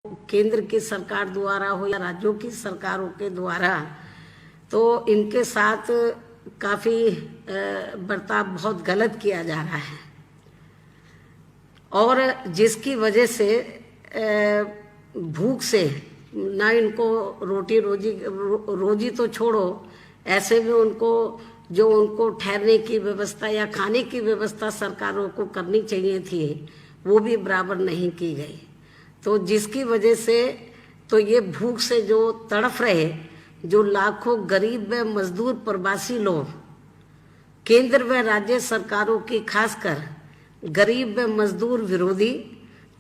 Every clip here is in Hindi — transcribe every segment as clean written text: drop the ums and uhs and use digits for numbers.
केंद्र की सरकार द्वारा हो या राज्यों की सरकारों के द्वारा, तो इनके साथ काफ़ी बर्ताव बहुत गलत किया जा रहा है और जिसकी वजह से भूख से ना इनको रोजी तो छोड़ो, ऐसे में उनको ठहरने की व्यवस्था या खाने की व्यवस्था सरकारों को करनी चाहिए थी, वो भी बराबर नहीं की गई। तो जिसकी वजह से तो ये भूख से जो तड़फ रहे, जो लाखों गरीब व मजदूर प्रवासी लोग केंद्र व राज्य सरकारों की खासकर गरीब व मजदूर विरोधी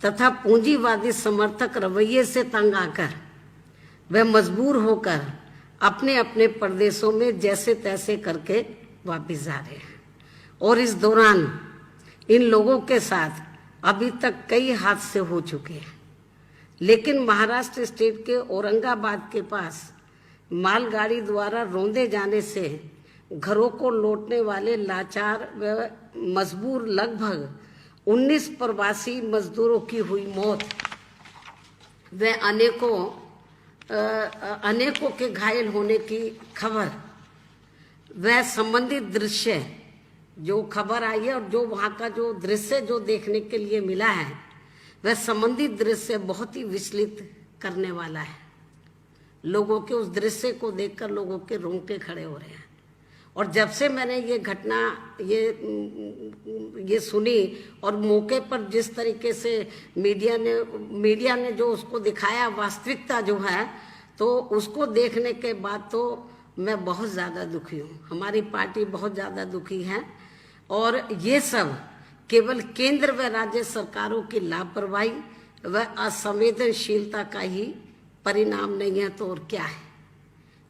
तथा पूंजीवादी समर्थक रवैये से तंग आकर व मजबूर होकर अपने अपने प्रदेशों में जैसे तैसे करके वापस जा रहे हैं। और इस दौरान इन लोगों के साथ अभी तक कई हादसे हो चुके हैं, लेकिन महाराष्ट्र स्टेट के औरंगाबाद के पास मालगाड़ी द्वारा रौंदे जाने से घरों को लौटने वाले लाचार व मजबूर लगभग 19 प्रवासी मजदूरों की हुई मौत व अनेकों के घायल होने की खबर वह संबंधित दृश्य जो खबर आई है और जो वहाँ का जो दृश्य जो देखने के लिए मिला है, वह संबंधित दृश्य बहुत ही विचलित करने वाला है। लोगों के उस दृश्य को देखकर लोगों के रोंगटे खड़े हो रहे हैं। और जब से मैंने ये घटना ये सुनी और मौके पर जिस तरीके से मीडिया ने जो उसको दिखाया, वास्तविकता जो है, तो उसको देखने के बाद तो मैं बहुत ज़्यादा दुखी हूँ। हमारी पार्टी बहुत ज़्यादा दुखी है और ये सब केवल केंद्र व राज्य सरकारों की लापरवाही व असंवेदनशीलता का ही परिणाम नहीं है तो और क्या है।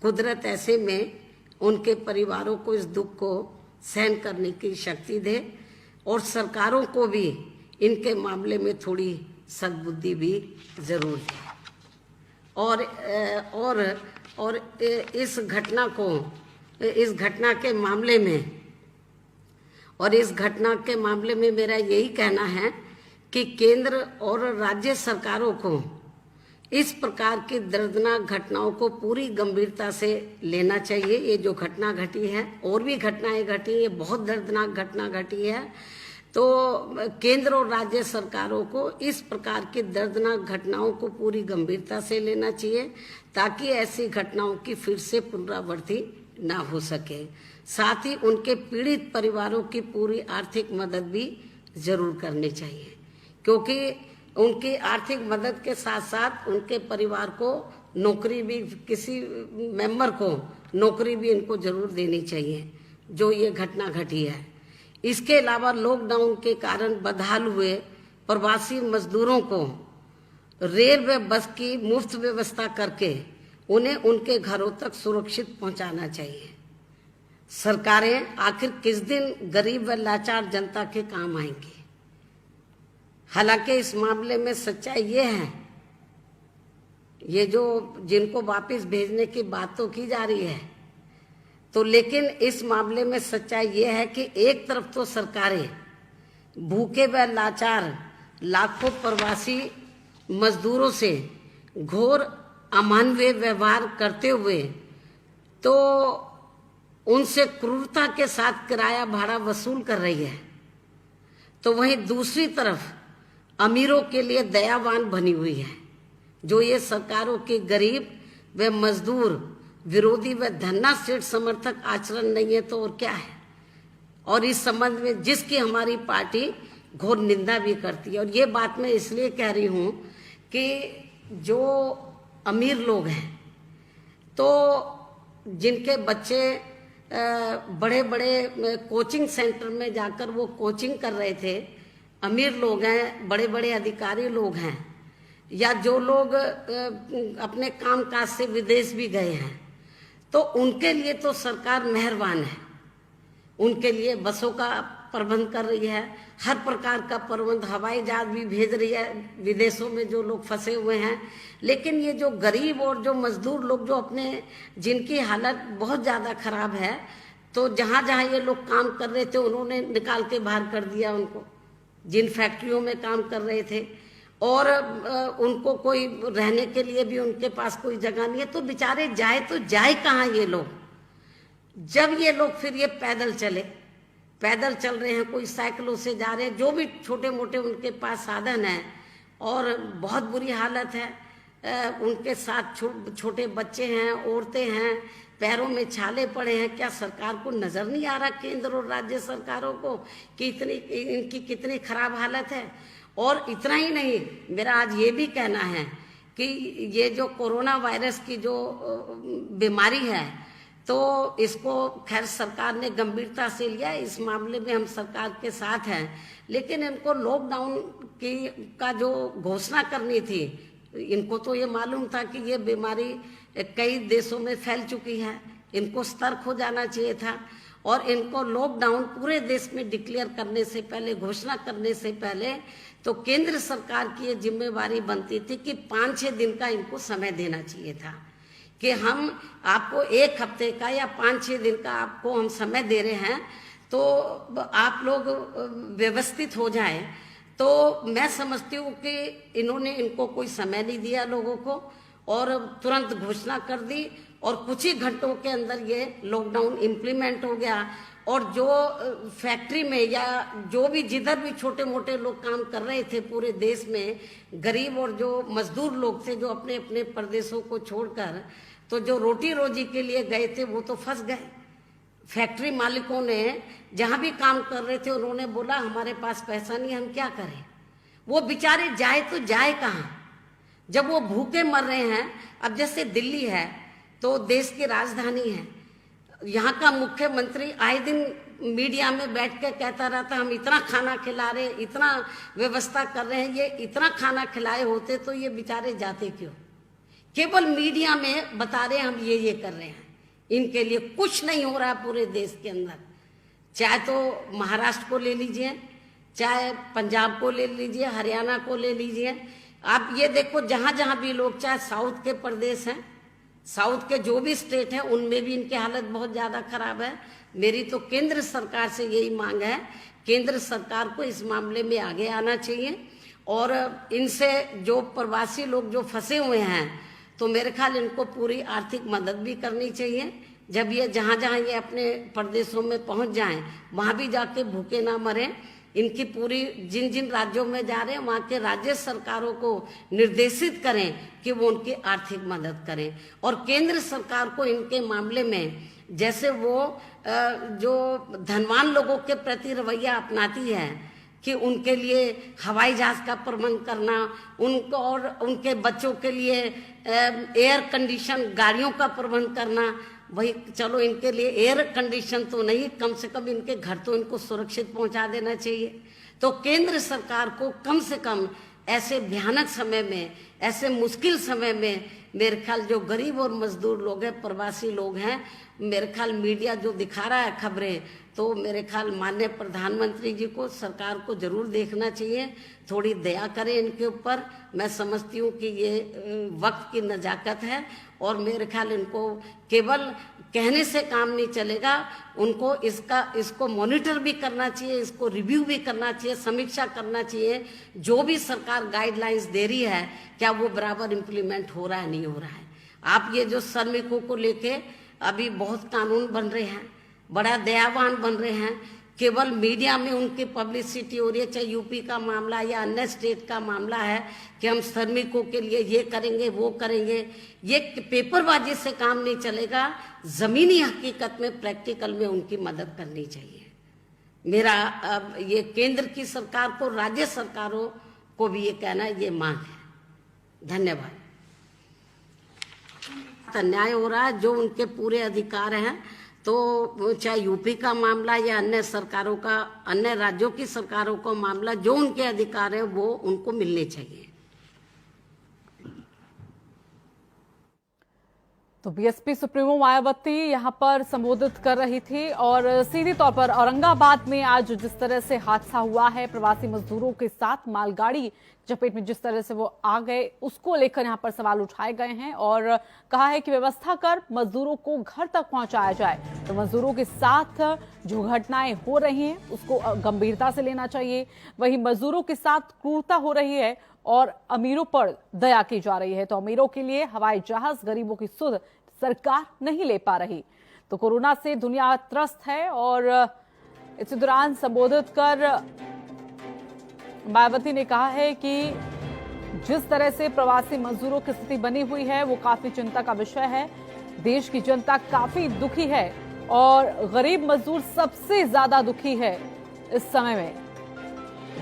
कुदरत ऐसे में उनके परिवारों को इस दुख को सहन करने की शक्ति दे और सरकारों को भी इनके मामले में थोड़ी सद्बुद्धि भी जरूर दे। और इस घटना के मामले में मेरा यही कहना है कि केंद्र और राज्य सरकारों को इस प्रकार की दर्दनाक घटनाओं को पूरी गंभीरता से लेना चाहिए। ये जो घटना घटी है, और भी घटनाएं घटी, ये बहुत दर्दनाक घटना घटी है, तो केंद्र और राज्य सरकारों को इस प्रकार की दर्दनाक घटनाओं को पूरी गंभीरता से लेना चाहिए ताकि ऐसी घटनाओं की फिर से पुनरावृत्ति ना हो सके। साथ ही उनके पीड़ित परिवारों की पूरी आर्थिक मदद भी जरूर करनी चाहिए, क्योंकि उनकी आर्थिक मदद के साथ साथ उनके परिवार को नौकरी भी, किसी मेंबर को नौकरी भी इनको जरूर देनी चाहिए जो ये घटना घटी है। इसके अलावा लॉकडाउन के कारण बदहाल हुए प्रवासी मजदूरों को रेल व बस की मुफ्त व्यवस्था करके उन्हें उनके घरों तक सुरक्षित पहुंचाना चाहिए। सरकारें आखिर किस दिन गरीब व लाचार जनता के काम आएंगी। हालांकि इस मामले में सच्चाई ये है, ये जो जिनको वापस भेजने की बात तो की जा रही है, तो लेकिन इस मामले में सच्चाई ये है कि एक तरफ तो सरकारें भूखे व लाचार लाखों प्रवासी मजदूरों से घोर अमानवीय व्यवहार करते हुए तो उनसे क्रूरता के साथ किराया भाड़ा वसूल कर रही है, तो वहीं दूसरी तरफ अमीरों के लिए दयावान बनी हुई है, जो ये सरकारों के गरीब व मजदूर विरोधी व धन्ना सेठ समर्थक आचरण नहीं है तो और क्या है। और इस संबंध में जिसकी हमारी पार्टी घोर निंदा भी करती है। और ये बात मैं इसलिए कह रही हूँ कि जो अमीर लोग हैं, तो जिनके बच्चे बड़े बड़े कोचिंग सेंटर में जाकर वो कोचिंग कर रहे थे, अमीर लोग हैं, बड़े बड़े अधिकारी लोग हैं, या जो लोग अपने काम काज से विदेश भी गए हैं, तो उनके लिए तो सरकार मेहरबान है। उनके लिए बसों का प्रबंध कर रही है, हर प्रकार का प्रबंध, हवाई जहाज भी भेज रही है विदेशों में जो लोग फंसे हुए हैं। लेकिन ये जो गरीब और जो मजदूर लोग जो जिनकी हालत बहुत ज़्यादा खराब है, तो जहाँ जहाँ ये लोग काम कर रहे थे उन्होंने निकाल के बाहर कर दिया उनको, जिन फैक्ट्रियों में काम कर रहे थे। और उनको कोई रहने के लिए भी उनके पास कोई जगह नहीं है, तो बेचारे जाए तो जाए कहाँ ये लोग। जब ये लोग फिर ये पैदल चल रहे हैं, कोई साइकिलों से जा रहे हैं, जो भी छोटे मोटे उनके पास साधन है, और बहुत बुरी हालत है। उनके साथ छोटे बच्चे हैं, औरतें हैं, पैरों में छाले पड़े हैं। क्या सरकार को नजर नहीं आ रहा, केंद्र और राज्य सरकारों को, कि इनकी कितनी खराब हालत है। और इतना ही नहीं, मेरा आज ये भी कहना है कि ये जो कोरोना वायरस की जो बीमारी है, तो इसको खैर सरकार ने गंभीरता से लिया, इस मामले में हम सरकार के साथ हैं। लेकिन इनको लॉकडाउन का जो घोषणा करनी थी, इनको तो ये मालूम था कि ये बीमारी कई देशों में फैल चुकी है, इनको सतर्क हो जाना चाहिए था। और इनको लॉकडाउन पूरे देश में डिक्लेयर करने से पहले, घोषणा करने से पहले, तो केंद्र सरकार की ये जिम्मेवारी बनती थी कि 5-6 दिन का इनको समय देना चाहिए था, कि हम आपको 1 हफ्ते का या 5-6 दिन का आपको हम समय दे रहे हैं, तो आप लोग व्यवस्थित हो जाएं। तो मैं समझती हूँ कि इनको कोई समय नहीं दिया लोगों को, और तुरंत घोषणा कर दी, और कुछ ही घंटों के अंदर ये लॉकडाउन इम्प्लीमेंट हो गया। और जो फैक्ट्री में या जो भी जिधर भी छोटे मोटे लोग काम कर रहे थे पूरे देश में, गरीब और जो मजदूर लोग थे, जो अपने अपने प्रदेशों को छोड़कर, तो जो रोटी रोजी के लिए गए थे वो तो फंस गए। फैक्ट्री मालिकों ने जहां भी काम कर रहे थे, उन्होंने बोला हमारे पास पैसा नहीं, हम क्या करें। वो बेचारे जाए तो जाए कहाँ, जब वो भूखे मर रहे हैं। अब जैसे दिल्ली है तो देश की राजधानी है, यहाँ का मुख्यमंत्री आए दिन मीडिया में बैठ के कहता रहता हम इतना खाना खिला रहे, इतना व्यवस्था कर रहे हैं। ये इतना खाना खिलाए होते तो ये बेचारे जाते क्यों। केवल मीडिया में बता रहे हम ये कर रहे हैं, इनके लिए कुछ नहीं हो रहा पूरे देश के अंदर। चाहे तो महाराष्ट्र को ले लीजिए, चाहे पंजाब को ले लीजिए, हरियाणा को ले लीजिए, आप ये देखो जहां जहां भी लोग, चाहे साउथ के प्रदेश हैं, साउथ के जो भी स्टेट हैं, उनमें भी इनकी हालत बहुत ज्यादा खराब है। मेरी तो केंद्र सरकार से यही मांग है, केंद्र सरकार को इस मामले में आगे आना चाहिए। और इनसे जो प्रवासी लोग जो फंसे हुए हैं, तो मेरे ख्याल इनको पूरी आर्थिक मदद भी करनी चाहिए। जब ये जहां जहां ये अपने प्रदेशों में पहुंच जाएं, वहां भी जाके भूखे ना मरें। इनकी पूरी जिन जिन राज्यों में जा रहे हैं, वहाँ के राज्य सरकारों को निर्देशित करें कि वो उनकी आर्थिक मदद करें। और केंद्र सरकार को इनके मामले में, जैसे वो जो धनवान लोगों के प्रति रवैया अपनाती है कि उनके लिए हवाई जहाज का प्रबंध करना, उनको और उनके बच्चों के लिए एयर कंडीशन गाड़ियों का प्रबंध करना, वही चलो इनके लिए एयर कंडीशन तो नहीं, कम से कम इनके घर तो इनको सुरक्षित पहुंचा देना चाहिए। तो केंद्र सरकार को कम से कम ऐसे भयानक समय में, ऐसे मुश्किल समय में, मेरे ख्याल जो गरीब और मजदूर लोग हैं, प्रवासी लोग हैं, मेरे ख्याल मीडिया जो दिखा रहा है खबरें, तो मेरे ख्याल माननीय प्रधानमंत्री जी को, सरकार को जरूर देखना चाहिए, थोड़ी दया करें इनके ऊपर। मैं समझती हूँ कि ये वक्त की नजाकत है, और मेरे ख्याल इनको केवल कहने से काम नहीं चलेगा, उनको इसको मॉनिटर भी करना चाहिए, इसको रिव्यू भी करना चाहिए, समीक्षा करना चाहिए। जो भी सरकार गाइडलाइंस दे रही है, क्या वो बराबर इम्प्लीमेंट हो रहा है, नहीं हो रहा है। आप ये जो श्रमिकों को लेके अभी बहुत कानून बन रहे हैं, बड़ा दयावान बन रहे हैं, केवल मीडिया में उनकी पब्लिसिटी हो रही है, चाहे यूपी का मामला या अन्य स्टेट का मामला है, कि हम श्रमिकों के लिए ये करेंगे वो करेंगे। ये पेपरबाजी से काम नहीं चलेगा, जमीनी हकीकत में प्रैक्टिकल में उनकी मदद करनी चाहिए। मेरा अब ये केंद्र की सरकार को, राज्य सरकारों को भी ये कहना, ये मांग है। धन्यवाद। अन्याय हो रहा है, जो उनके पूरे अधिकार हैं, तो चाहे यूपी का मामला या अन्य सरकारों का, अन्य राज्यों की सरकारों का मामला, जो उनके अधिकार है वो उनको मिलने चाहिए। तो बीएसपी सुप्रीमो मायावती यहां पर संबोधित कर रही थी, और सीधे तौर पर औरंगाबाद में आज जिस तरह से हादसा हुआ है, प्रवासी मजदूरों के साथ मालगाड़ी चपेट में जिस तरह से वो आ गए, उसको लेकर यहां पर सवाल उठाए गए हैं, और कहा है कि व्यवस्था कर मजदूरों को घर तक पहुंचाया जाए। तो मजदूरों के साथ जो घटनाएं हो रही हैं उसको गंभीरता से लेना चाहिए। वहीं मजदूरों के साथ क्रूरता हो रही है और अमीरों पर दया की जा रही है। तो अमीरों के लिए हवाई जहाज, गरीबों की सुध सरकार नहीं ले पा रही। तो कोरोना से दुनिया त्रस्त है और इसी दौरान संबोधित कर मायावती ने कहा है कि जिस तरह से प्रवासी मजदूरों की स्थिति बनी हुई है वो काफी चिंता का विषय है। देश की जनता काफी दुखी है और गरीब मजदूर सबसे ज्यादा दुखी है इस समय में।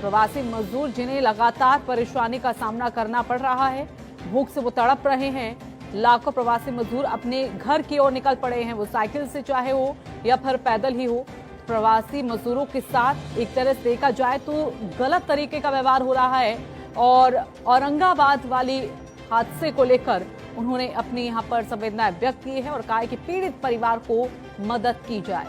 प्रवासी मजदूर जिन्हें लगातार परेशानी का सामना करना पड़ रहा है, भूख से वो तड़प रहे हैं। लाखों प्रवासी मजदूर अपने घर की ओर निकल पड़े हैं, वो साइकिल से चाहे हो या फिर पैदल ही हो। प्रवासी मजदूरों के साथ एक तरह से देखा जाए तो गलत तरीके का व्यवहार हो रहा है और औरंगाबाद वाली हादसे को लेकर उन्होंने अपनी यहां पर संवेदनाएं व्यक्त की है और कहा है कि पीड़ित परिवार को मदद की जाए।